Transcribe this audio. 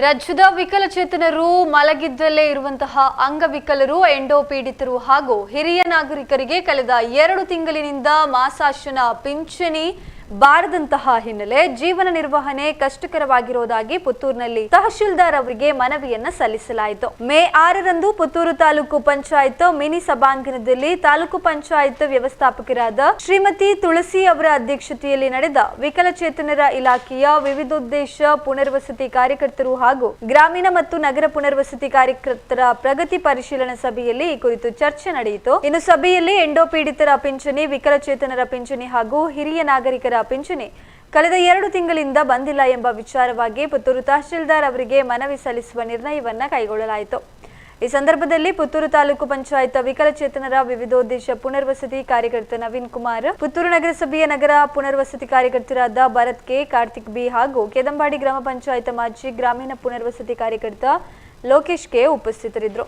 ರಾಜ್ಯದ ವಿಕಲಚೇತನರು ಮಲಗಿದ್ದಲ್ಲೇ ಇರುವಂತಹ ಅಂಗವಿಕಲರು ಎಂಡೋಪೀಡಿತರು ಹಾಗೂ ಹಿರಿಯ ನಾಗರಿಕರಿಗೆ ಕಳೆದ 2 ತಿಂಗಳಿನಿಂದ ಮಾಸಾಶನ ಪಿಂಚಣಿ ಬಾರದಂತಹ ಹಿನ್ನೆಲೆ ಜೀವನ ನಿರ್ವಹಣೆ ಕಷ್ಟಕರವಾಗಿರುವುದಾಗಿ ಪುತ್ತೂರಿನಲ್ಲಿ ತಹಶೀಲ್ದಾರ್ ಅವರಿಗೆ ಮನವಿಯನ್ನ ಸಲ್ಲಿಸಲಾಯಿತು। ಮೇ 6ರಂದು ಪುತ್ತೂರು ತಾಲೂಕು ಪಂಚಾಯತ್ ಮಿನಿ ಸಭಾಂಗಣದಲ್ಲಿ ತಾಲೂಕು ಪಂಚಾಯತ್ ವ್ಯವಸ್ಥಾಪಕರಾದ ಶ್ರೀಮತಿ ತುಳಸಿ ಅವರ ಅಧ್ಯಕ್ಷತೆಯಲ್ಲಿ ನಡೆದ ವಿಕಲಚೇತನರ ಇಲಾಖೆಯ ವಿವಿಧೋದ್ದೇಶ ಪುನರ್ವಸತಿ ಕಾರ್ಯಕರ್ತರು ಹಾಗೂ ಗ್ರಾಮೀಣ ಮತ್ತು ನಗರ ಪುನರ್ವಸತಿ ಕಾರ್ಯಕರ್ತರ ಪ್ರಗತಿ ಪರಿಶೀಲನಾ ಸಭೆಯಲ್ಲಿ ಈ ಕುರಿತು ಚರ್ಚೆ ನಡೆಯಿತು। ಇನ್ನು ಸಭೆಯಲ್ಲಿ ಎಂಡೋಪೀಡಿತರ ಪಿಂಚಣಿ, ವಿಕಲಚೇತನರ ಪಿಂಚಣಿ ಹಾಗೂ ಹಿರಿಯ ನಾಗರಿಕರ ಪಿಂಚಣಿ ಕಳೆದ 2 ತಿಂಗಳಿಂದ ಬಂದಿಲ್ಲ ಎಂಬ ವಿಚಾರವಾಗಿ ಪುತ್ತೂರು ತಹಶೀಲ್ದಾರ್ ಅವರಿಗೆ ಮನವಿ ಸಲ್ಲಿಸುವ ನಿರ್ಣಯವನ್ನ ಕೈಗೊಳ್ಳಲಾಯಿತು। ಈ ಸಂದರ್ಭದಲ್ಲಿ ಪುತ್ತೂರು ತಾಲೂಕು ಪಂಚಾಯತ್ ವಿಕಲಚೇತನರ ವಿವಿಧೋದ್ದೇಶ ಪುನರ್ವಸತಿ ಕಾರ್ಯಕರ್ತ ನವೀನ್ ಕುಮಾರ್, ಪುತ್ತೂರು ನಗರಸಭೆಯ ನಗರ ಪುನರ್ವಸತಿ ಕಾರ್ಯಕರ್ತರಾದ ಭರತ್ ಕೆ, ಕಾರ್ತಿಕ್ ಬಿ ಹಾಗೂ ಕೆದಂಬಾಡಿ ಗ್ರಾಮ ಪಂಚಾಯತ್ ಮಾಜಿ ಗ್ರಾಮೀಣ ಪುನರ್ವಸತಿ ಕಾರ್ಯಕರ್ತ ಲೋಕೇಶ್ ಕೆ ಉಪಸ್ಥಿತರಿದ್ದರು।